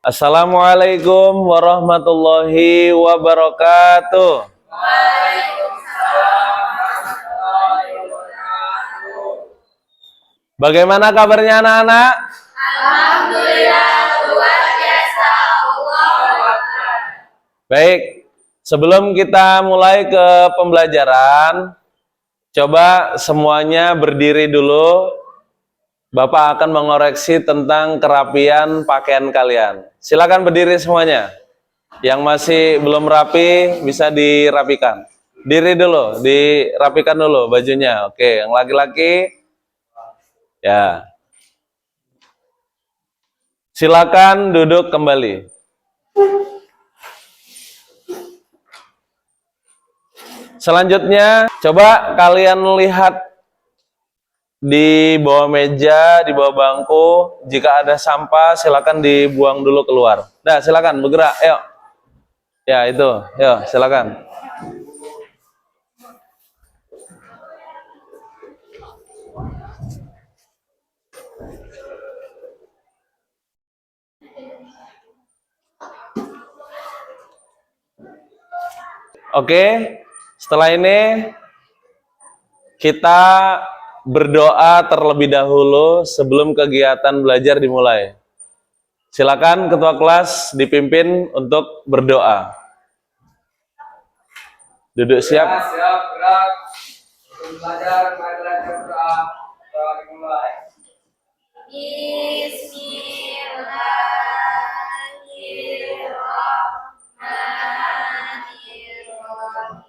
Assalamualaikum warahmatullahi wabarakatuh. Bagaimana kabarnya anak-anak? Alhamdulillah, luar biasa. Baik, sebelum kita mulai ke pembelajaran, coba semuanya berdiri dulu. Bapak akan mengoreksi tentang kerapian pakaian kalian. Silakan berdiri semuanya. Yang masih belum rapi bisa dirapikan. Diri dulu, dirapikan dulu bajunya. Oke, yang laki-laki ya. Silakan duduk kembali. Selanjutnya, coba kalian lihat di bawah meja, di bawah bangku. Jika ada sampah, silakan dibuang dulu keluar. Nah, silakan bergerak. Ayo. Ya, itu. Yuk, silakan. Oke, setelah ini kita berdoa terlebih dahulu sebelum kegiatan belajar dimulai. Silakan ketua kelas dipimpin untuk berdoa. Duduk siap. Siap, gerak. Belajar, marilah kita berdoa. Doa dimulai. Bismillahirrahmanirrahim.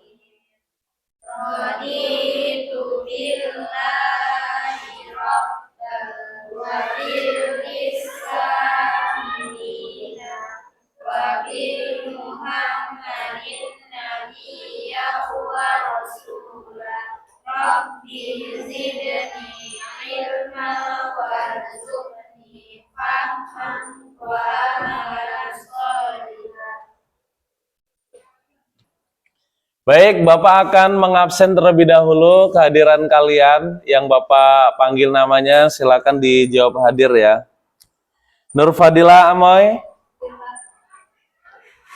Raditu billahi rabban wa bil islami dinan wa bi Muhammadin nabiyyan wa rasulan. Rabbi zidni ilman warzuqni fahman wa amalan sholihan. Baik, Bapak akan mengabsen terlebih dahulu kehadiran kalian. Yang Bapak panggil namanya, silakan dijawab hadir ya. Nur Fadila Amoy,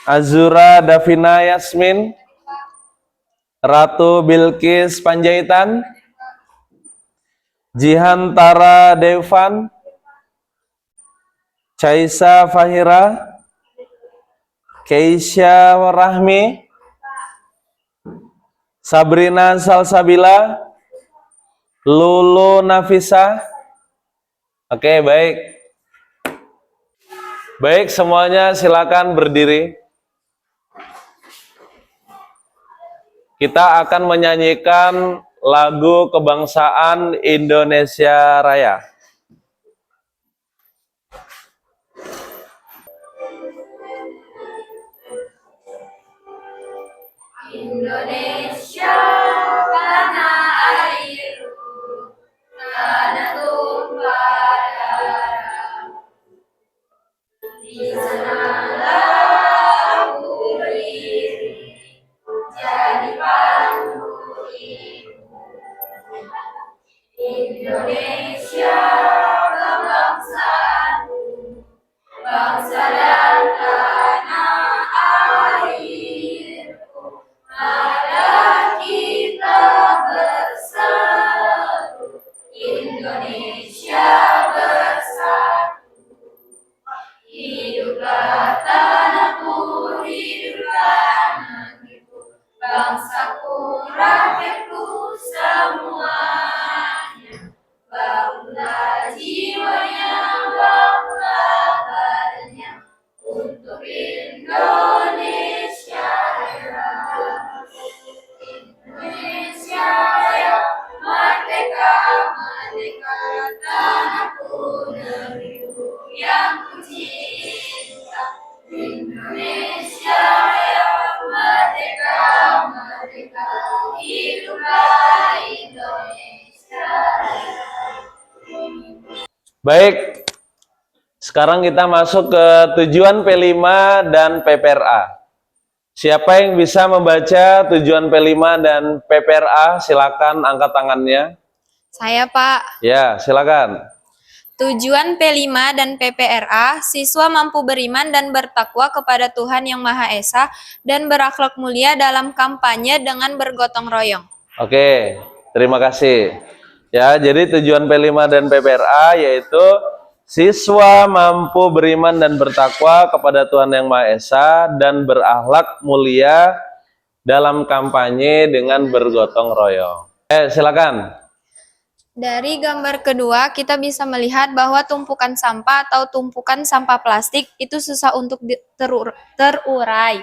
Azura Davina Yasmin, Ratu Bilqis Panjaitan, Jihantara Devan, Caisa Fahira, Keisha Rahmi, Sabrina Salsabila, Lulu Nafisa. Oke, baik. Baik, semuanya silakan berdiri. Kita akan menyanyikan lagu kebangsaan Indonesia Raya. Indonesia tanah airku, tanah tumpah darah. Di sanalah aku berdiri, jadi pandu ibu. Indonesia kebangsaanku, bangsa dan tanah airku. Mari kita bersatu, Indonesia bersatu. Hiduplah tanahku, hiduplah negeriku, bangsaku, rakyatku semuanya. Bangunlah jiwanya, bangunlah badannya untuk Indonesia Raya. Indonesia Raya, merdeka, merdeka, tanahku, negeriku yang ku cinta. Indonesia Raya, merdeka, merdeka, hiduplah Indonesia Raya. Baik, sekarang kita masuk ke tujuan P5 dan PPRA. Siapa yang bisa membaca tujuan P5 dan PPRA? Silakan angkat tangannya. Saya, Pak. Ya, silakan. Tujuan P5 dan PPRA, siswa mampu beriman dan bertakwa kepada Tuhan Yang Maha Esa dan berakhlak mulia dalam kampanye dengan bergotong royong. Oke, terima kasih. Ya, jadi tujuan P5 dan PPRA yaitu siswa mampu beriman dan bertakwa kepada Tuhan Yang Maha Esa dan berakhlak mulia dalam kampanye dengan bergotong royong. Silakan. Dari gambar kedua, kita bisa melihat bahwa tumpukan sampah atau tumpukan sampah plastik itu susah untuk terurai.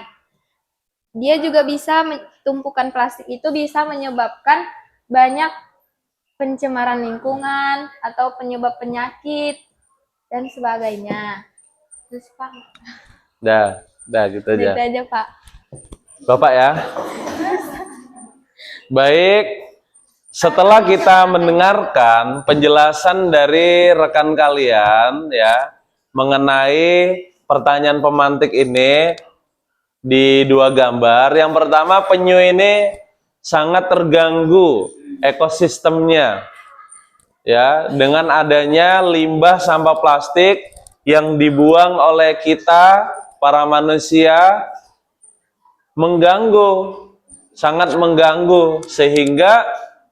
Dia juga bisa, tumpukan plastik itu bisa menyebabkan banyak pencemaran lingkungan atau penyebab penyakit dan sebagainya. Terus Pak. Dah gitu aja. Gitu aja Pak. Bapak ya. Baik. Setelah kita mendengarkan penjelasan dari rekan kalian ya mengenai pertanyaan pemantik ini di dua gambar. Yang pertama, penyu ini sangat terganggu ekosistemnya ya dengan adanya limbah sampah plastik yang dibuang oleh kita para manusia sangat mengganggu sehingga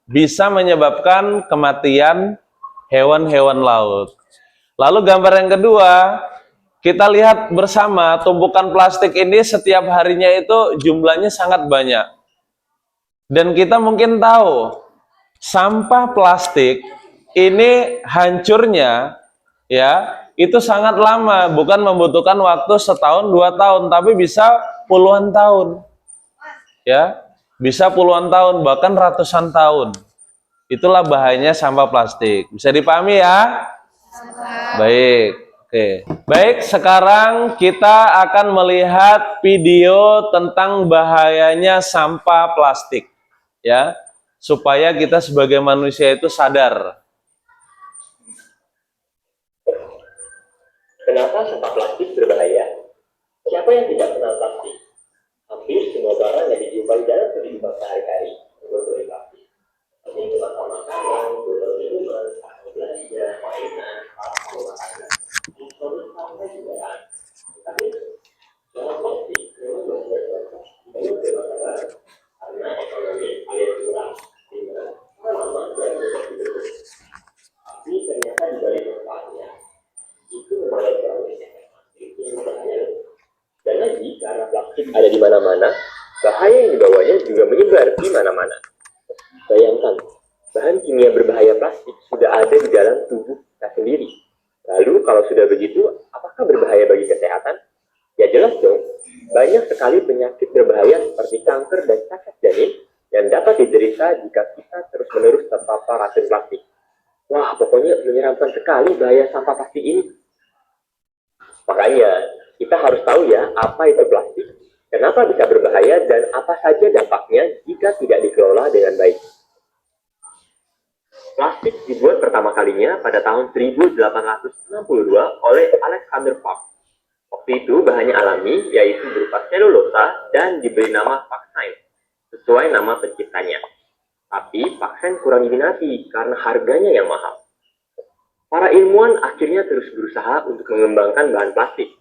bisa menyebabkan kematian hewan-hewan laut. Lalu gambar yang kedua, kita lihat bersama tumpukan plastik ini setiap harinya itu jumlahnya sangat banyak. Dan kita mungkin tahu, sampah plastik ini hancurnya ya, itu sangat lama, bukan membutuhkan waktu setahun, 2 tahun, tapi bisa puluhan tahun. Ya, bisa puluhan tahun, bahkan ratusan tahun. Itulah bahayanya sampah plastik. Bisa dipahami ya? Baik. Oke. Baik, sekarang kita akan melihat video tentang bahayanya sampah plastik. Ya, supaya kita sebagai manusia itu sadar. Kenapa sampah plastik berbahaya? Siapa yang tidak kenal plastik? Hampir semua barang yang dijumpai dalam kehidupan sehari-hari menggunakan plastik. Seperti kemasan makanan, botol minuman, kartu belanja, mainan, alat rumah tangga, instrumen sampai kendaraan. Tapi sampah plastik memang masih bermanfaat bagi masyarakat karena ekonomi alias kurang tinggal lama dan mudah dibentuk. Tapi ternyata di balik manfaatnya itu memang ada plastik yang berbahaya. Dan lagi, karena plastik ada di mana-mana, bahaya yang dibawanya juga menyebar di mana-mana. Bayangkan, bahan kimia berbahaya plastik sudah ada di dalam tubuh kita sendiri. Lalu kalau sudah begitu, apakah berbahaya bagi kesehatan? Ya jelas dong, banyak sekali penyakit berbahaya seperti kanker dan cacat janin yang dapat diderita jika kita terus-menerus terpapar racun plastik. Wah, pokoknya menyeramkan sekali bahaya sampah plastik ini. Makanya, kita harus tahu ya apa itu plastik, kenapa bisa berbahaya, dan apa saja dampaknya jika tidak dikelola dengan baik. Plastik dibuat pertama kalinya pada tahun 1862 oleh Alexander Pope. Waktu itu bahannya alami, yaitu berupa selulosa dan diberi nama paksain, sesuai nama penciptanya. Tapi paksain kurang diminati karena harganya yang mahal. Para ilmuwan akhirnya terus berusaha untuk mengembangkan bahan plastik.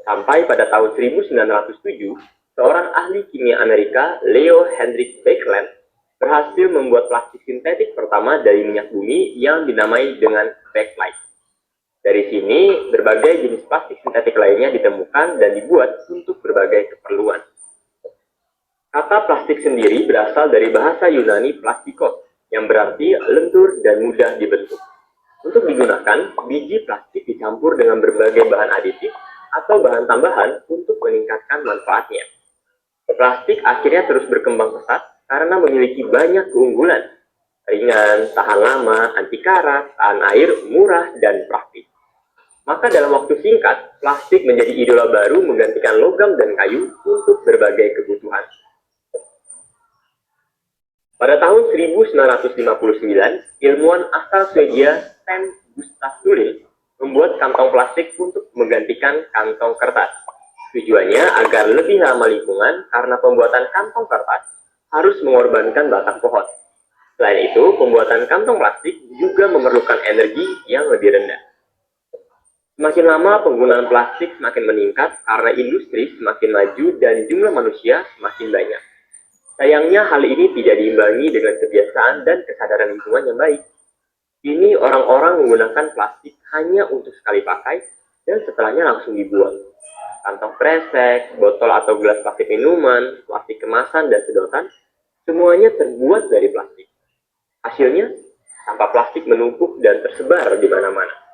Sampai pada tahun 1907, seorang ahli kimia Amerika, Leo Hendrik Baekeland, berhasil membuat plastik sintetik pertama dari minyak bumi yang dinamai dengan bakelite. Dari sini, berbagai jenis plastik sintetik lainnya ditemukan dan dibuat untuk berbagai keperluan. Kata plastik sendiri berasal dari bahasa Yunani plastikos, yang berarti lentur dan mudah dibentuk. Untuk digunakan, biji plastik dicampur dengan berbagai bahan aditif atau bahan tambahan untuk meningkatkan manfaatnya. Plastik akhirnya terus berkembang pesat karena memiliki banyak keunggulan. Ringan, tahan lama, anti karat, tahan air, murah, dan praktis. Maka dalam waktu singkat, plastik menjadi idola baru menggantikan logam dan kayu untuk berbagai kebutuhan. Pada tahun 1959, ilmuwan asal Swedia Sten Gustaf Thulin membuat kantong plastik untuk menggantikan kantong kertas. Tujuannya agar lebih ramah lingkungan karena pembuatan kantong kertas harus mengorbankan batang pohon. Selain itu, pembuatan kantong plastik juga memerlukan energi yang lebih rendah. Semakin lama penggunaan plastik semakin meningkat karena industri semakin maju dan jumlah manusia semakin banyak. Sayangnya hal ini tidak diimbangi dengan kebiasaan dan kesadaran lingkungan yang baik. Kini orang-orang menggunakan plastik hanya untuk sekali pakai dan setelahnya langsung dibuang. Kantong kresek, botol atau gelas plastik minuman, plastik kemasan dan sedotan, semuanya terbuat dari plastik. Hasilnya, sampah plastik menumpuk dan tersebar di mana-mana.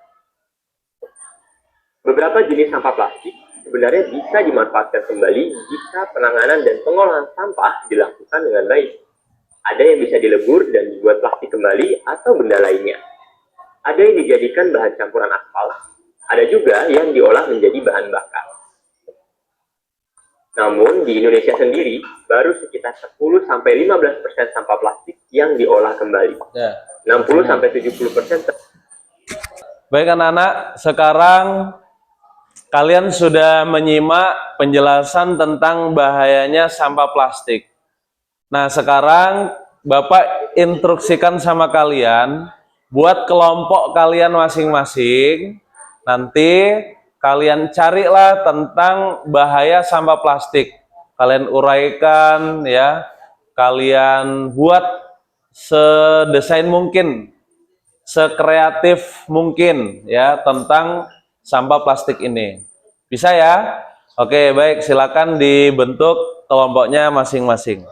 Beberapa jenis sampah plastik sebenarnya bisa dimanfaatkan kembali jika penanganan dan pengolahan sampah dilakukan dengan baik. Ada yang bisa dilebur dan dibuat plastik kembali atau benda lainnya. Ada yang dijadikan bahan campuran aspal, ada juga yang diolah menjadi bahan bakar. Namun di Indonesia sendiri, baru sekitar 10-15% sampah plastik yang diolah kembali. Ya. 60-70%. Baik anak-anak, sekarang kalian sudah menyimak penjelasan tentang bahayanya sampah plastik. Nah, sekarang Bapak instruksikan sama kalian, buat kelompok kalian masing-masing, nanti kalian carilah tentang bahaya sampah plastik. Kalian uraikan ya, kalian buat sedesain mungkin, sekreatif mungkin ya tentang sampah plastik ini. Bisa ya? Oke, baik, silakan dibentuk kelompoknya masing-masing.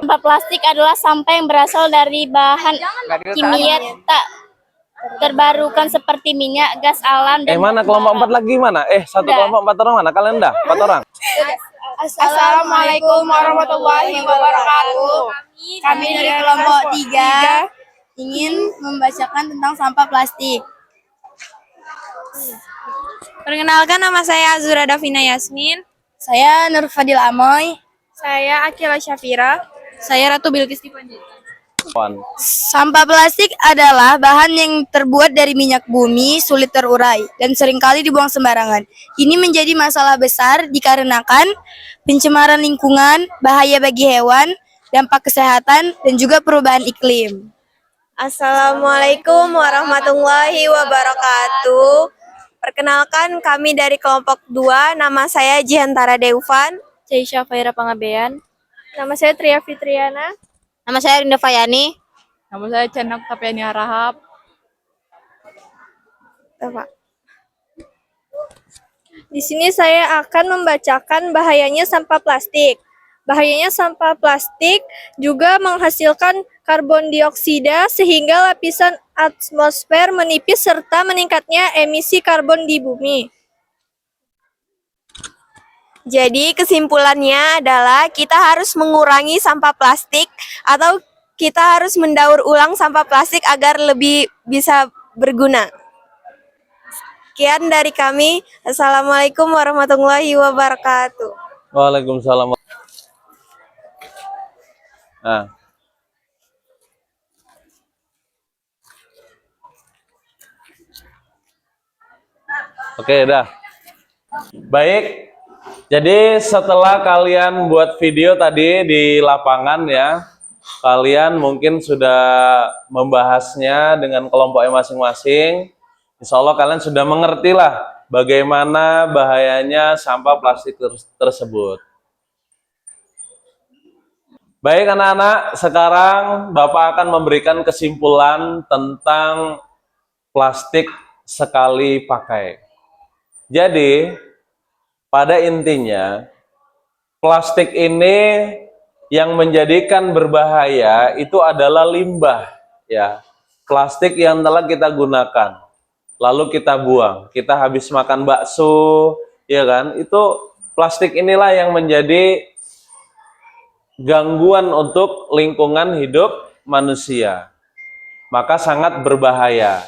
Sampah plastik adalah sampah yang berasal dari bahan kimia tak terbarukan seperti minyak, gas alam, dan Mana kelompok 4 lagi mana? Satu Udah. kelompok 4 orang mana? Kalian dah? 4 orang? Assalamualaikum warahmatullahi wabarakatuh. Kami dari kelompok 3 ingin membacakan tentang sampah plastik. Perkenalkan, nama saya Azura Davina Yasmin. Saya Nur Fadil Amoy. Saya Akila Syafira. Saya Ratu Bilkis Dipanjaitan. Sampah plastik adalah bahan yang terbuat dari minyak bumi, sulit terurai, dan seringkali dibuang sembarangan. Ini menjadi masalah besar dikarenakan pencemaran lingkungan, bahaya bagi hewan, dampak kesehatan, dan juga perubahan iklim. Assalamualaikum warahmatullahi wabarakatuh. Perkenalkan, kami dari kelompok 2, nama saya Jihantara Deuvan. Saya Faira Pangabean. Nama saya Tria Fitriana. Nama saya Rinda Fayani. Nama saya Canak Tapiani Harahap. Di sini saya akan membacakan bahayanya sampah plastik. Bahayanya sampah plastik juga menghasilkan karbon dioksida sehingga lapisan atmosfer menipis serta meningkatnya emisi karbon di bumi. Jadi kesimpulannya adalah kita harus mengurangi sampah plastik atau kita harus mendaur ulang sampah plastik agar lebih bisa berguna. Sekian dari kami. Assalamualaikum warahmatullahi wabarakatuh. Waalaikumsalam. Nah. Oke, dah. Baik. Jadi setelah kalian buat video tadi di lapangan ya, kalian mungkin sudah membahasnya dengan kelompoknya masing-masing. Insya Allah kalian sudah mengerti lah bagaimana bahayanya sampah plastik tersebut. Baik anak-anak, sekarang Bapak akan memberikan kesimpulan tentang plastik sekali pakai. Jadi, pada intinya, plastik ini yang menjadikan berbahaya itu adalah limbah, ya. Plastik yang telah kita gunakan, lalu kita buang. Kita habis makan bakso, ya kan? Itu plastik inilah yang menjadi gangguan untuk lingkungan hidup manusia. Maka sangat berbahaya.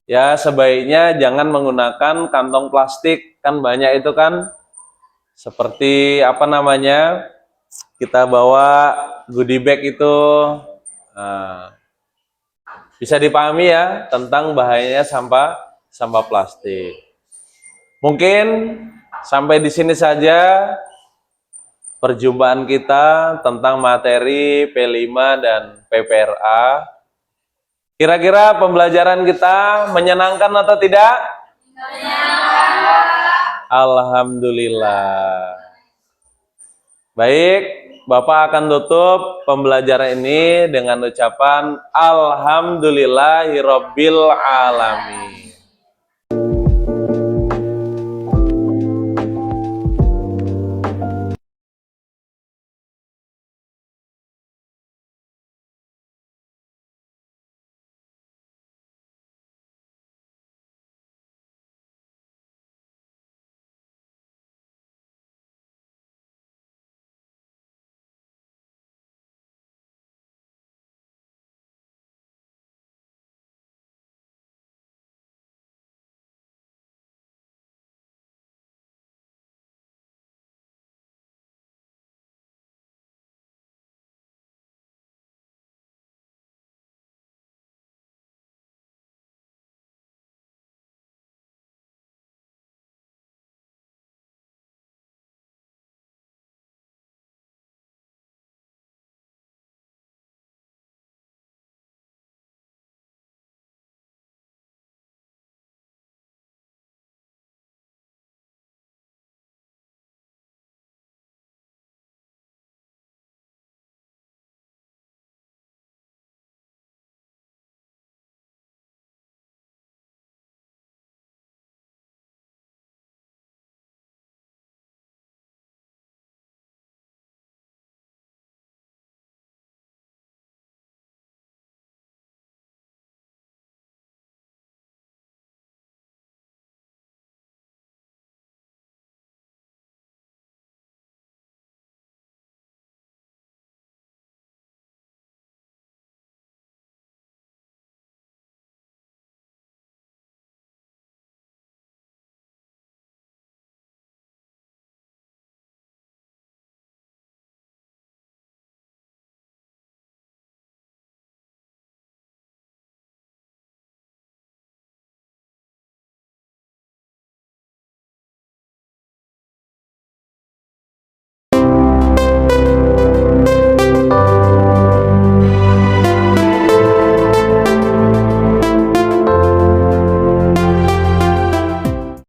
Ya, sebaiknya jangan menggunakan kantong plastik, kan banyak itu kan. Seperti apa namanya? Kita bawa goodie bag itu. Nah, bisa dipahami ya tentang bahayanya sampah plastik. Mungkin sampai di sini saja perjumpaan kita tentang materi P5 dan PPRA. Kira-kira pembelajaran kita menyenangkan atau tidak? Menyenangkan. Alhamdulillah. Baik, Bapak akan tutup pembelajaran ini dengan ucapan Alhamdulillahirabbil alamin.